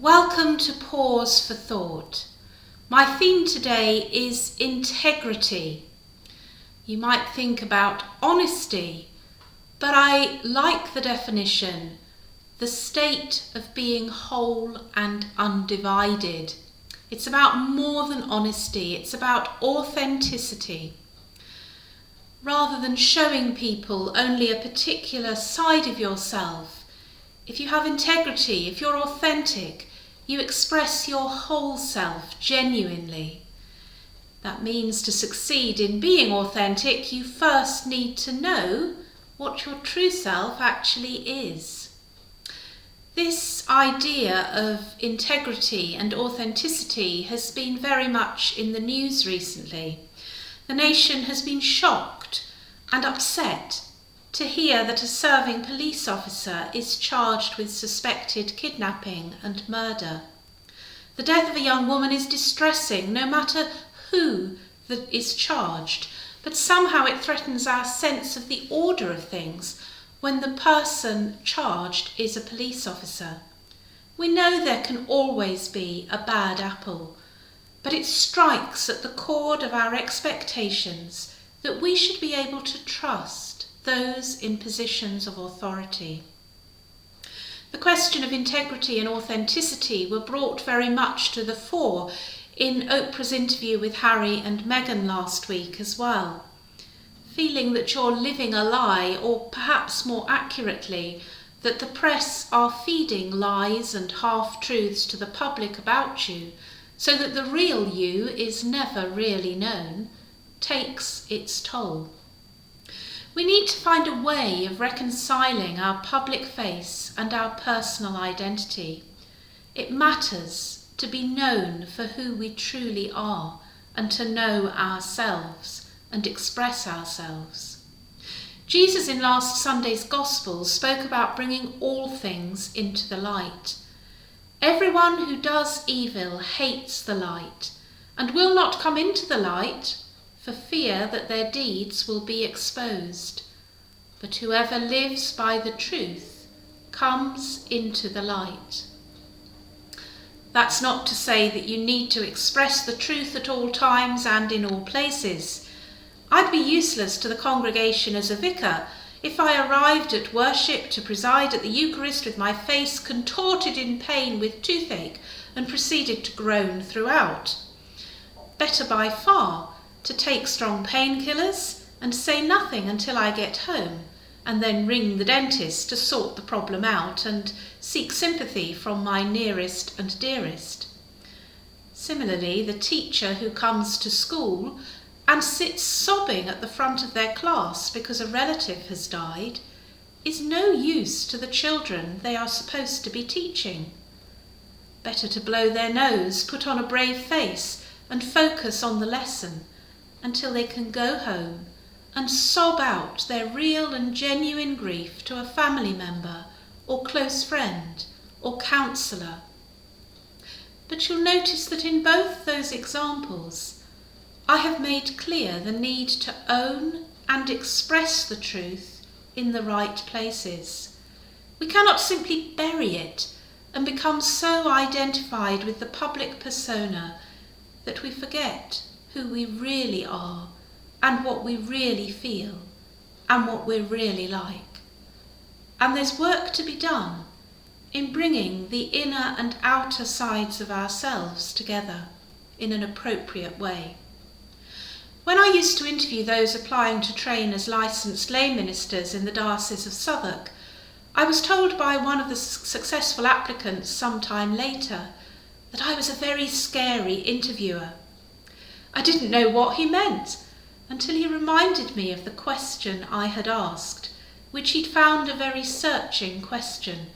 Welcome to Pause for Thought. My theme today is integrity. You might think about honesty, but I like the definition, the state of being whole and undivided. It's about more than honesty, it's about authenticity. Rather than showing people only a particular side of yourself, if you have integrity, if you're authentic, you express your whole self genuinely. That means to succeed in being authentic, you first need to know what your true self actually is. This idea of integrity and authenticity has been very much in the news recently. The nation has been shocked and upset to hear that a serving police officer is charged with suspected kidnapping and murder. The death of a young woman is distressing, no matter who is charged, but somehow it threatens our sense of the order of things when the person charged is a police officer. We know there can always be a bad apple, but it strikes at the chord of our expectations that we should be able to trust those in positions of authority. The question of integrity and authenticity were brought very much to the fore in Oprah's interview with Harry and Meghan last week as well. Feeling that you're living a lie, or perhaps more accurately, that the press are feeding lies and half-truths to the public about you, so that the real you is never really known, takes its toll. We need to find a way of reconciling our public face and our personal identity. It matters to be known for who we truly are and to know ourselves and express ourselves. Jesus in last Sunday's Gospel spoke about bringing all things into the light. Everyone who does evil hates the light and will not come into the light for fear that their deeds will be exposed. But whoever lives by the truth comes into the light. That's not to say that you need to express the truth at all times and in all places. I'd be useless to the congregation as a vicar if I arrived at worship to preside at the Eucharist with my face contorted in pain with toothache and proceeded to groan throughout. Better by far to take strong painkillers and say nothing until I get home, and then ring the dentist to sort the problem out and seek sympathy from my nearest and dearest. Similarly, the teacher who comes to school and sits sobbing at the front of their class because a relative has died is no use to the children they are supposed to be teaching. Better to blow their nose, put on a brave face, and focus on the lesson until they can go home and sob out their real and genuine grief to a family member or close friend or counsellor. But you'll notice that in both those examples, I have made clear the need to own and express the truth in the right places. We cannot simply bury it and become so identified with the public persona that we forget who we really are and what we really feel and what we're really like. And there's work to be done in bringing the inner and outer sides of ourselves together in an appropriate way. When I used to interview those applying to train as licensed lay ministers in the Diocese of Southwark, I was told by one of the successful applicants some time later that I was a very scary interviewer. I didn't know what he meant until he reminded me of the question I had asked, which he'd found a very searching question.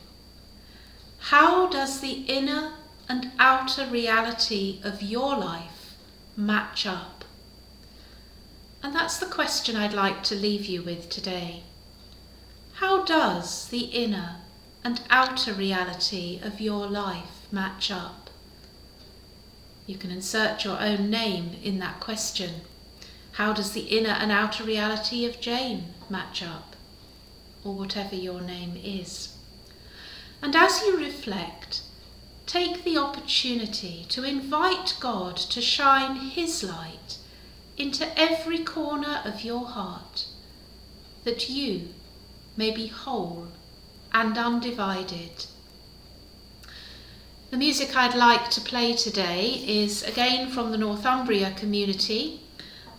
How does the inner and outer reality of your life match up? And that's the question I'd like to leave you with today. How does the inner and outer reality of your life match up? You can insert your own name in that question. How does the inner and outer reality of Jane match up? Or whatever your name is. And as you reflect, take the opportunity to invite God to shine His light into every corner of your heart, that you may be whole and undivided. The music I'd like to play today is again from the Northumbria Community.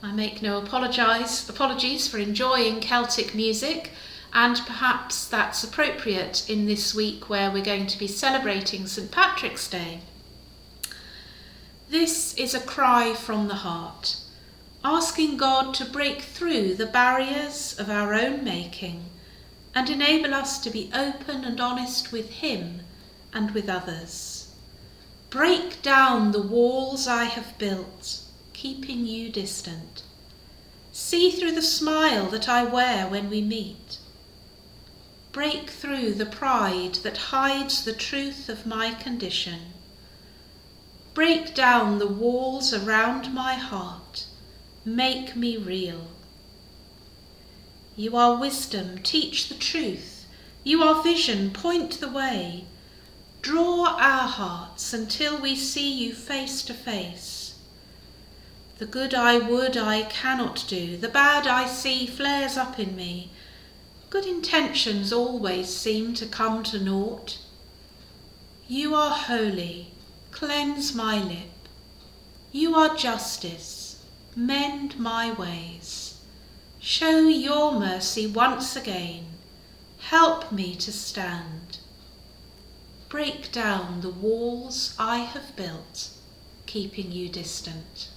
I make no apologies for enjoying Celtic music, and perhaps that's appropriate in this week where we're going to be celebrating St. Patrick's Day. This is a cry from the heart, asking God to break through the barriers of our own making and enable us to be open and honest with Him and with others. Break down the walls I have built, keeping you distant. See through the smile that I wear when we meet. Break through the pride that hides the truth of my condition. Break down the walls around my heart. Make me real. You are wisdom, teach the truth. You are vision, point the way. Draw our hearts until we see you face to face. The good I would I cannot do, the bad I see flares up in me. Good intentions always seem to come to naught. You are holy, cleanse my lip. You are justice, mend my ways. Show your mercy once again, help me to stand. Break down the walls I have built, keeping you distant.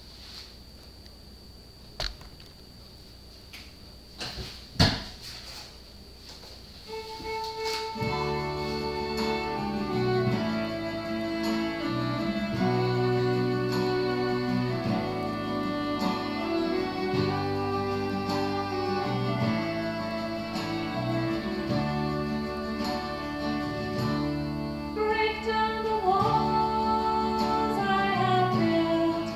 Break down the walls I have built.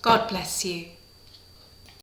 God bless you.